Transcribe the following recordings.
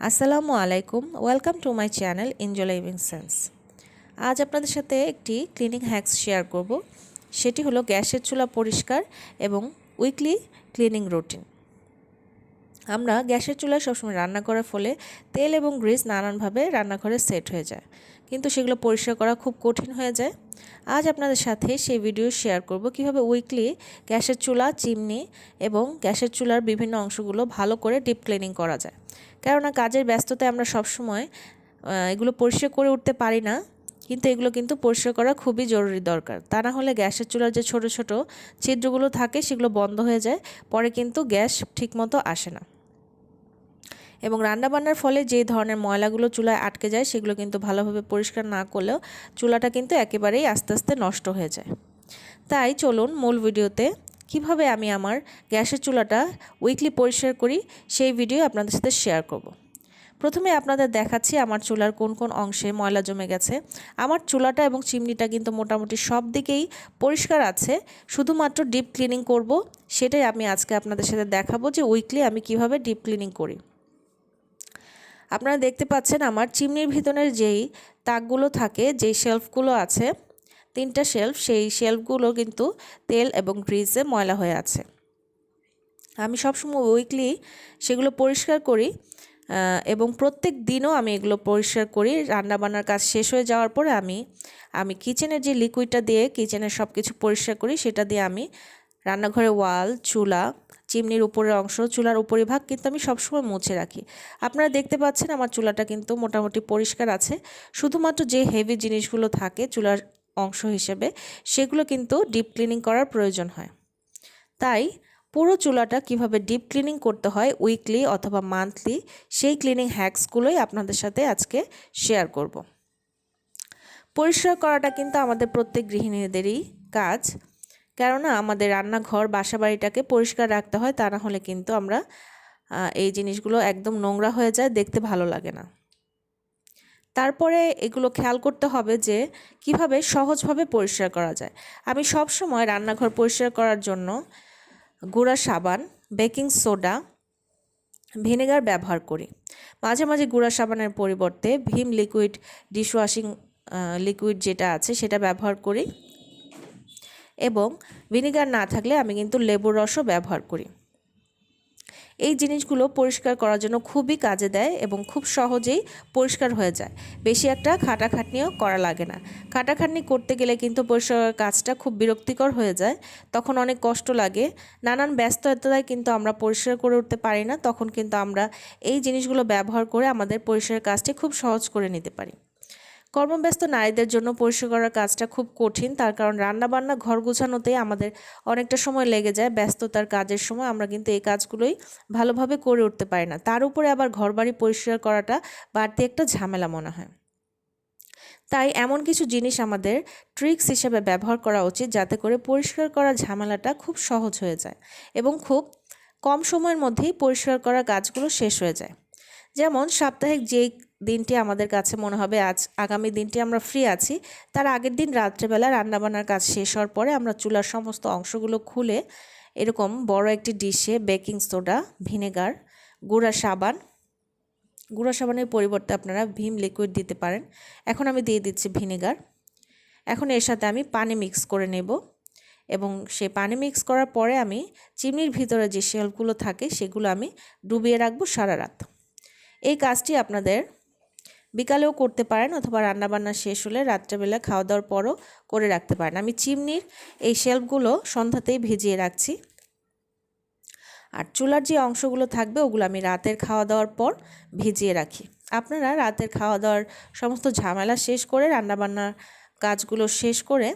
আসসালামু আলাইকুম, welcome to my channel enjoy living sense. আজ আপনাদের সাথে একটি ক্লিনিং হ্যাকস শেয়ার করব। সেটি হলো গ্যাসের চুলা পরিষ্কার এবং উইকলি ক্লিনিং রুটিন। আমরা গ্যাসের চুলায় সবসময় রান্না করার ফলে তেল এবং গ্রিস নানানভাবে রান্নাঘরে সেট হয়ে যায়, কিন্তু সেগুলো পরিষ্কার করা খুব কঠিন হয়ে যায়। আজ আপনাদের সাথে সেই ভিডিও শেয়ার করব কিভাবে উইকলি গ্যাসের চুলা, চিমনি এবং গ্যাসের চুলার বিভিন্ন অংশগুলো ভালো করে ডিপ ক্লিনিং করা যায়। কেননা কাজের ব্যস্ততায় আমরা সবসময় এগুলো পরিষ্কার করে উঠতে পারি না, কিন্তু এগুলো কিন্তু পরিষ্কার করা খুবই জরুরি দরকার। তা না হলে গ্যাসের চুলার যে ছোট ছোট ছিদ্রগুলো থাকে সেগুলো বন্ধ হয়ে যায়, পরে কিন্তু গ্যাস ঠিকমতো আসে না। এবং রান্নাবান্নার ফলে যে ধরনের ময়লাগুলো চুলায় আটকে যায় সেগুলো কিন্তু ভালোভাবে পরিষ্কার না করলেও চুলাটা কিন্তু একেবারেই আস্তে আস্তে নষ্ট হয়ে যায়। তাই চলুন মূল ভিডিওতে কিভাবে আমি আমার গ্যাসের চুলাটা উইকলি পরিষ্কার করি সেই ভিডিও আপনাদের সাথে শেয়ার করব। প্রথমে আপনাদের দেখাচ্ছি আমার চুলার কোন কোন অংশে ময়লা জমে গেছে। আমার চুলাটা এবং চিমনিটা কিন্তু মোটামুটি সব দিকেই পরিষ্কার আছে, শুধুমাত্র ডিপ ক্লিনিং করব। সেটাই আমি আজকে আপনাদের সাথে দেখাবো যে উইকলি আমি কিভাবে ডিপ ক্লিনিং করি। আপনারা দেখতে পাচ্ছেন আমার চিমনির ভিতরের যেই তাকগুলো থাকে, যেই শেলফগুলো আছে, 3টা শেলফ, সেই শেলফগুলো কিন্তু তেল এবং গ্রিসে ময়লা হয়ে আছে। আমি সবসময় উইকলি সেগুলো পরিষ্কার করি এবং প্রত্যেক দিনও আমি এগুলো পরিষ্কার করি। রান্নাবান্নার কাজ শেষ হয়ে যাওয়ার পরে আমি কিচেনের যে লিকুইডটা দিয়ে কিচেনের সব কিছু পরিষ্কার করি, সেটা দিয়ে আমি রান্নাঘরের ওয়াল, চুলা, চিমনির উপরের অংশ, চুলার উপরিভাগ কিন্তু আমি সবসময় মুছে রাখি। আপনারা দেখতে পাচ্ছেন আমার চুলাটা কিন্তু মোটামুটি পরিষ্কার আছে। শুধুমাত্র যে হেভি জিনিসগুলো থাকে চুলার অংশ হিসেবে সেগুলো কিন্তু ডিপ ক্লিনিং করার প্রয়োজন হয়। তাই পুরো চুলাটা কিভাবে ডিপ ক্লিনিং করতে হয় উইকলি অথবা মান্থলি, সেই ক্লিনিং হ্যাকসগুলোই আপনাদের সাথে আজকে শেয়ার করব। পরিষ্কার করাটা কিন্তু আমাদের প্রত্যেক গৃহিণীদেরই কাজ, কেননা আমাদের রান্নাঘর, বাসাবাড়িটাকে পরিষ্কার রাখতে হয়। তা না হলে কিন্তু আমরা এই জিনিসগুলো একদম নোংরা হয়ে যায়, দেখতে ভালো লাগে না। তারপরে এগুলো খেয়াল করতে হবে যে কিভাবে সহজভাবে পরিষ্কার করা যায়। আমি সব সময় রান্নাঘর পরিষ্কার করার জন্য গুঁড়া সাবান, বেকিং সোডা, ভিনেগার ব্যবহার করি। মাঝে মাঝে গুঁড়া সাবানের পরিবর্তে ভিম লিকুইড ডিশওয়াশিং লিকুইড যেটা আছে সেটা ব্যবহার করি, এবং ভিনেগার না থাকলে আমি কিন্তু লেবুর রসও ব্যবহার করি। এই জিনিসগুলো পরিষ্কার করার জন্য খুবই কাজে দেয় এবং খুব সহজেই পরিষ্কার হয়ে যায়। বেশি একটা খাটাখাটনিও করা লাগে না। খাটাখাটনি করতে গেলে কিন্তু পরিষ্কার কাজটা খুব বিরক্তিকর হয়ে যায়, তখন অনেক কষ্ট লাগে। নানান ব্যস্ততায় কিন্তু আমরা পরিষ্কার করে উঠতে পারি না, তখন কিন্তু আমরা এই জিনিসগুলো ব্যবহার করে আমাদের পরিষ্কারের কাজটি খুব সহজ করে নিতে পারি। কর্মব্যস্ত নারীদের জন্য পরিষ্কার করার কাজটা খুব কঠিন, তার কারণ রান্নাবান্না, ঘর গোছানোতেই আমাদের অনেকটা সময় লেগে যায়। ব্যস্ততার কাজের সময় আমরা কিন্তু এই কাজগুলোই ভালোভাবে করে উঠতে পারি না। তার উপরে আবার ঘরবাড়ি পরিষ্কার করাটা বাড়তি একটা ঝামেলা মনে হয়। তাই এমন কিছু জিনিস আমাদের ট্রিক্স হিসেবে ব্যবহার করা উচিত, যাতে করে পরিষ্কার করা ঝামেলাটা খুব সহজ হয়ে যায় এবং খুব কম সময়ের মধ্যেই পরিষ্কার করা কাজগুলো শেষ হয়ে যায়। যেমন সাপ্তাহিক যেই দিনটি আমাদের কাছে মনে হবে আজ আগামী দিনটি আমরা ফ্রি আছি, তার আগের দিন রাত্রেবেলা রান্নাবান্নার কাজ শেষ হওয়ার পরে আমরা চুলার সমস্ত অংশগুলো খুলে এরকম বড় একটি ডিশে বেকিং সোডা, ভিনেগার, গুঁড়া সাবানের পরিবর্তে আপনারা ভিম লিকুইড দিতে পারেন। এখন আমি দিয়ে দিচ্ছি ভিনেগার। এখন এর সাথে আমি পানি মিক্স করে নেব, এবং সেই পানি মিক্স করার পরে আমি চিমনির ভিতরে যে শেলফগুলো থাকে সেগুলো আমি ডুবিয়ে রাখবো সারা রাত। এই কাজটি আপনাদের বিকালেও করতে পারেন অথবা রান্নাবান্না শেষ হলে রাত্রেবেলা খাওয়া দাওয়ার পরও করে রাখতে পারেন। আমি চিমনির এই শেলফগুলো সন্ধ্যাতেই ভিজিয়ে রাখছি, আর চুলার যে অংশগুলো থাকবে ওগুলো আমি রাতের খাওয়া দাওয়ার পর ভিজিয়ে রাখি। আপনারা রাতের খাওয়া দাওয়ার সমস্ত ঝামেলা শেষ করে, রান্নাবান্নার কাজগুলো শেষ করে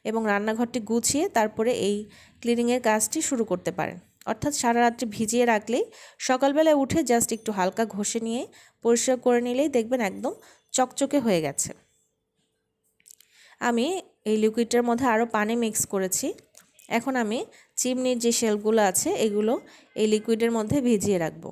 এবং রান্নাঘরটি গুছিয়ে তারপরে এই ক্লিনিংয়ের কাজটি শুরু করতে পারেন। অর্থাৎ সারা রাত্রি ভিজিয়ে রাখলেই সকালবেলায় উঠে জাস্ট একটু হালকা ঘষে নিয়ে পরিষ্কার করে নিলেই দেখবেন একদম চকচকে হয়ে গেছে। আমি এই লিকুইডটার মধ্যে আরও পানি মিক্স করেছি। এখন আমি চিমনির যে শেলগুলো আছে এগুলো এই লিকুইডের মধ্যে ভিজিয়ে রাখবো।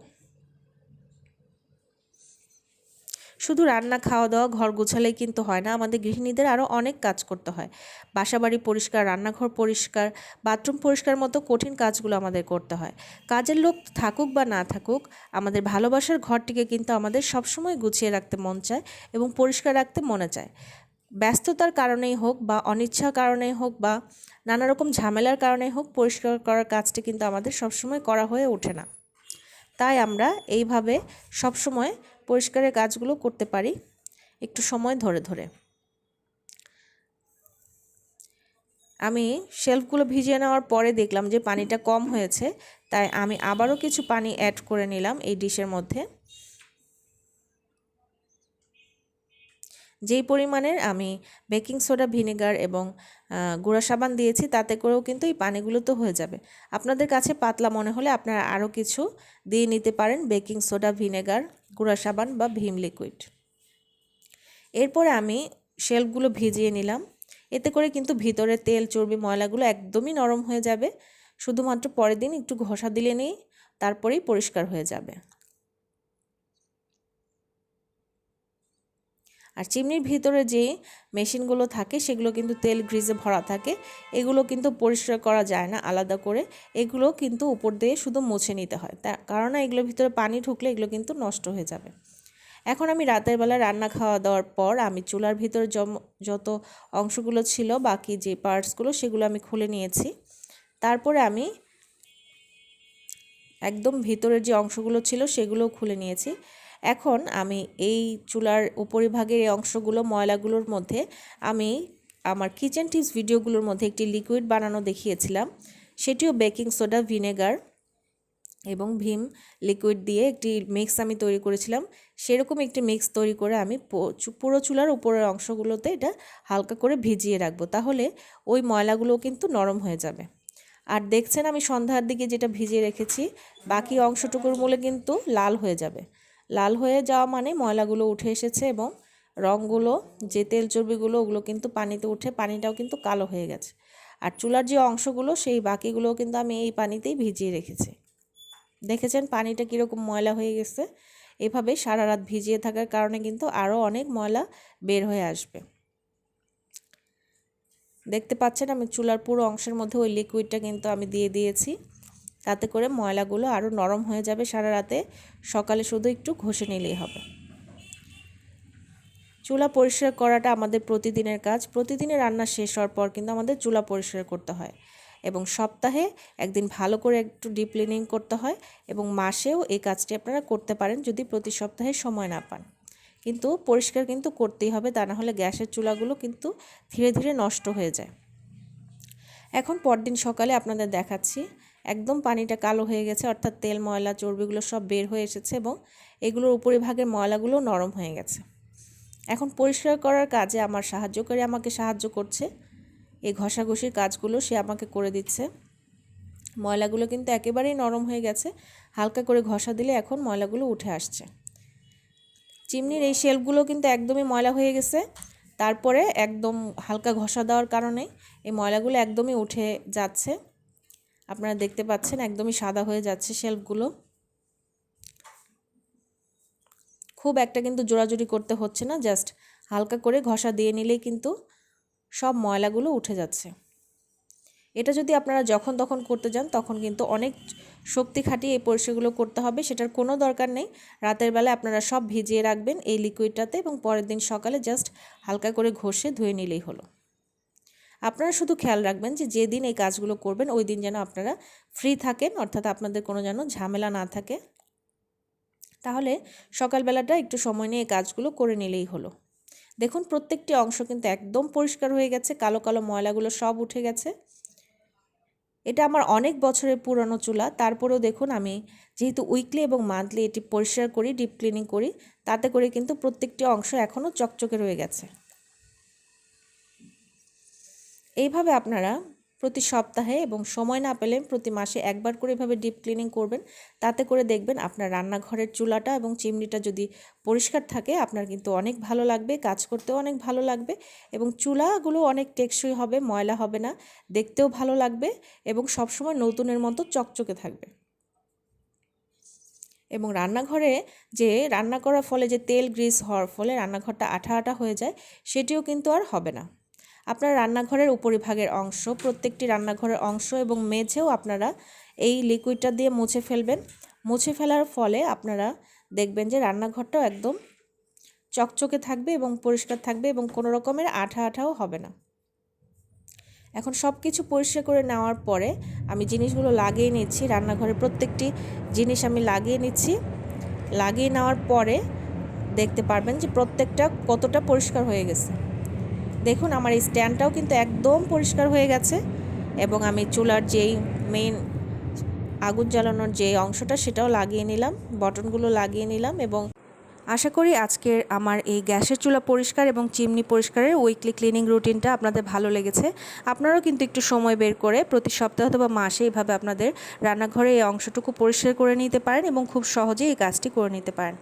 শুধু রান্না খাওয়া দাওয়া ঘর গোছালেই কিন্তু হয় না, আমাদের গৃহিণীদের আরও অনেক কাজ করতে হয়। বাসাবাড়ি পরিষ্কার, রান্নাঘর পরিষ্কার, বাথরুম পরিষ্কার মতো কঠিন কাজগুলো আমাদের করতে হয়। কাজের লোক থাকুক বা না থাকুক, আমাদের ভালোবাসার ঘরটিকে কিন্তু আমাদের সবসময় গুছিয়ে রাখতে মন চায় এবং পরিষ্কার রাখতে মনে চায়। ব্যস্ততার কারণেই হোক বা অনিচ্ছার কারণেই হোক বা নানা রকম ঝামেলার কারণেই হোক, পরিষ্কার করার কাজটি কিন্তু আমাদের সবসময় করা হয়ে ওঠে না। তাই আমরা এইভাবে সবসময় পরিষ্কারের কাজগুলো করতে পারি একটু সময় ধরে ধরে। আমি শেলফগুলো ভিজিয়ে নেওয়ার পরে দেখলাম যে পানিটা কম হয়েছে, তাই আমি আবারও কিছু পানি অ্যাড করে নিলাম এই ডিশের মধ্যে। যেই পরিমাণের আমি বেকিং সোডা, ভিনেগার এবং গুঁড়া সাবান দিয়েছি, তাতে করেও কিন্তু এই পানিগুলো তো হয়ে যাবে। আপনাদের কাছে পাতলা মনে হলে আপনারা আরও কিছু দিয়ে নিতে পারেন, বেকিং সোডা, ভিনেগার, গুঁড়া সাবান বা ভিম লিকুইড। এরপরে আমি শেলফগুলো ভিজিয়ে নিলাম। এতে করে কিন্তু ভিতরে তেল, চর্বি, ময়লাগুলো একদমই নরম হয়ে যাবে। শুধুমাত্র পরের দিন একটু ঘষা দিলে নেই, তারপরেই পরিষ্কার হয়ে যাবে। আর চিমনির ভিতরে যে মেশিনগুলো থাকে সেগুলো কিন্তু তেল গ্রিজে ভরা থাকে, এগুলো কিন্তু পরিষ্কার করা যায় না আলাদা করে, এগুলো কিন্তু উপর দিয়ে শুধু মুছে নিতে হয়, তার কারণ এগুলোর ভিতরে পানি ঢুকলে এগুলো কিন্তু নষ্ট হয়ে যাবে। এখন আমি রাতের বেলা রান্না খাওয়া দাওয়ার পর আমি চুলার ভিতরে যত অংশগুলো ছিল, বাকি যে পার্টসগুলো, সেগুলো আমি খুলে নিয়েছি। তারপরে আমি একদম ভিতরের যে অংশগুলো ছিল সেগুলোও খুলে নিয়েছি। এখন আমি এই চুলার উপরিভাগের এই অংশগুলো, ময়লাগুলোর মধ্যে আমি আমার কিচেন টিপস ভিডিওগুলোর মধ্যে একটি লিকুইড বানানো দেখিয়েছিলাম, সেটিও বেকিং সোডা, ভিনেগার এবং ভিম লিকুইড দিয়ে একটি মিক্স আমি তৈরি করেছিলাম। সেরকম একটি মিক্স তৈরি করে আমি পুরো চুলার উপরের অংশগুলোতে এটা হালকা করে ভিজিয়ে রাখবো, তাহলে ওই ময়লাগুলোও কিন্তু নরম হয়ে যাবে। আর দেখছেন আমি সন্ধ্যার দিকে যেটা ভিজিয়ে রেখেছি, বাকি অংশটুকুর মূলে কিন্তু লাল হয়ে যাবে। লাল হয়ে যাওয়া মানে ময়লাগুলো উঠে এসেছে এবং রঙগুলো, যে তেল চর্বিগুলো, ওগুলো কিন্তু পানিতে উঠে পানিটাও কিন্তু কালো হয়ে গেছে। আর চুলার যে অংশগুলো, সেই বাকিগুলোও কিন্তু আমি এই পানিতেই ভিজিয়ে রেখেছি। দেখেছেন পানিটা কীরকম ময়লা হয়ে গেছে। এভাবে সারা রাত ভিজিয়ে থাকার কারণে কিন্তু আরও অনেক ময়লা বের হয়ে আসবে। দেখতে পাচ্ছেন আমি চুলার পুরো অংশের মধ্যে ওই লিকুইডটা কিন্তু আমি দিয়ে দিয়েছি, তাতে করে ময়লাগুলো আরও নরম হয়ে যাবে সারা রাতে। সকালে শুধু একটু ঘষে নিলেই হবে। চুলা পরিষ্কার করাটা আমাদের প্রতিদিনের কাজ। প্রতিদিনের রান্না শেষ হওয়ার পর কিন্তু আমাদের চুলা পরিষ্কার করতে হয় এবং সপ্তাহে একদিন ভালো করে একটু ডিপ ক্লিনিং করতে হয় এবং মাসেও এই কাজটি আপনারা করতে পারেন যদি প্রতি সপ্তাহে সময় না পান। কিন্তু পরিষ্কার কিন্তু করতেই হবে, তা না হলে গ্যাসের চুলাগুলো কিন্তু ধীরে ধীরে নষ্ট হয়ে যায়। এখন পরদিন সকালে আপনাদের দেখাচ্ছি, একদম পানিটা কালো হয়ে গেছে, অর্থাৎ তেল, ময়লা, চর্বিগুলো সব বের হয়ে এসেছে এবং এগুলোর উপরিভাগের ময়লাগুলো নরম হয়ে গেছে। এখন পরিষ্কার করার কাজে আমার সাহায্যকারী আমাকে সাহায্য করছে, এই ঘষাঘষির কাজগুলো সে আমাকে করে দিচ্ছে। ময়লাগুলো কিন্তু একেবারেই নরম হয়ে গেছে, হালকা করে ঘষা দিলে এখন ময়লাগুলো উঠে আসছে। চিমনির এই শেলফগুলো কিন্তু একদমই ময়লা হয়ে গেছে, তারপরে একদম হালকা ঘষা দেওয়ার কারণে এই ময়লাগুলো একদমই উঠে যাচ্ছে। আপনারা দেখতে পাচ্ছেন একদমই সাদা হয়ে যাচ্ছে শেলফগুলো। খুব একটা কিন্তু জোড়াজুড়ি করতে হচ্ছে না, জাস্ট হালকা করে ঘষা দিয়ে নিলেই কিন্তু সব ময়লাগুলো উঠে যাচ্ছে। এটা যদি আপনারা যখন তখন করতে যান তখন কিন্তু অনেক শক্তি খাটিয়ে এই পরিষ্কারগুলো করতে হবে, সেটার কোনো দরকার নেই। রাতের বেলা আপনারা সব ভিজিয়ে রাখবেন এই লিকুইডটাতে এবং পরের দিন সকালে জাস্ট হালকা করে ঘষে ধুয়ে নিলেই হলো। আপনারা শুধু খেয়াল রাখবেন যে যেদিন এই কাজগুলো করবেন ওই দিন যেন আপনারা ফ্রি থাকেন, অর্থাৎ আপনাদের কোনো যেন ঝামেলা না থাকে। তাহলে সকালবেলাটা একটু সময় নিয়ে এই কাজগুলো করে নিলেই হলো। দেখুন প্রত্যেকটি অংশ কিন্তু একদম পরিষ্কার হয়ে গেছে, কালো কালো ময়লাগুলো সব উঠে গেছে। এটা আমার অনেক বছরের পুরনো চুলা, তারপরেও দেখুন আমি যেহেতু উইকলি এবং মান্থলি এটি পরিষ্কার করি, ডিপ ক্লিনিং করি, তাতে করে কিন্তু প্রত্যেকটি অংশ এখনও চকচকে রয়ে গেছে। এইভাবে আপনারা প্রতি সপ্তাহে এবং সময় না পেলে প্রতি মাসে একবার করে এভাবে ডিপ ক্লিনিং করবেন, তাতে করে দেখবেন আপনার রান্নাঘরের চুলাটা এবং চিমনিটা যদি পরিষ্কার থাকে আপনার কিন্তু অনেক ভালো লাগবে, কাজ করতেও অনেক ভালো লাগবে এবং চুলাগুলো অনেক টেকসই হবে, ময়লা হবে না, দেখতেও ভালো লাগবে এবং সবসময় নতুনের মতো চকচকে থাকবে। এবং রান্নাঘরে যে রান্না করার ফলে যে তেল গ্রিস হওয়ার ফলে রান্নাঘরটা আঠা আঠা হয়ে যায়, সেটিও কিন্তু আর হবে না। আপনার রান্নাঘরের উপরিভাগের অংশ, প্রত্যেকটি রান্নাঘরের অংশ এবং মেঝেও আপনারা এই লিকুইডটা দিয়ে মুছে ফেলবেন। মুছে ফেলার ফলে আপনারা দেখবেন যে রান্নাঘরটাও একদম চকচকে থাকবে এবং পরিষ্কার থাকবে এবং কোনো রকমের আঠা আঠাও হবে না। এখন সব কিছু পরিষ্কার করে নেওয়ার পরে আমি জিনিসগুলো লাগিয়ে নিচ্ছি। রান্নাঘরের প্রত্যেকটি জিনিস আমি লাগিয়ে নিচ্ছি। লাগিয়ে নেওয়ার পরে দেখতে পারবেন যে প্রত্যেকটা কতটা পরিষ্কার হয়ে গেছে। দেখুন আমার এই স্ট্যান্ডটাও কিন্তু একদম পরিষ্কার হয়ে গেছে এবং আমি চুলার যেই মেইন আগুন জ্বালানোর যে অংশটা সেটাও লাগিয়ে নিলাম, বটনগুলো লাগিয়ে নিলাম। এবং আশা করি আজকের আমার এই গ্যাসের চুলা পরিষ্কার এবং চিমনি পরিষ্কারের উইকলি ক্লিনিং রুটিনটা আপনাদের ভালো লেগেছে। আপনারাও কিন্তু একটু সময় বের করে প্রতি সপ্তাহে অথবা মাসে এইভাবে আপনাদের রান্নাঘরে এই অংশটুকু পরিষ্কার করে নিতে পারেন এবং খুব সহজেই এই কাজটি করে নিতে পারেন।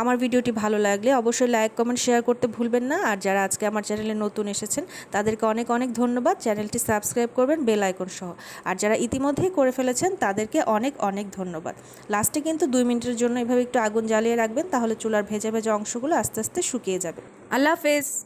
আমার ভিডিওটি ভালো লাগলে অবশ্যই লাইক, কমেন্ট, শেয়ার করতে ভুলবেন না। আর যারা আজকে আমার চ্যানেলে নতুন এসেছেন তাদেরকে অনেক অনেক ধন্যবাদ। চ্যানেলটি সাবস্ক্রাইব করবেন বেল আইকন সহ। আর যারা ইতিমধ্যেই করে ফেলেছেন তাদেরকে অনেক অনেক ধন্যবাদ। লাস্টে কিন্তু 2 মিনিটের জন্য এভাবে একটু আগুন জ্বালিয়ে রাখবেন, তাহলে চুলার ভেজা ভেজা অংশগুলো আস্তে আস্তে শুকিয়ে যাবে। আল্লাহ হাফেজ।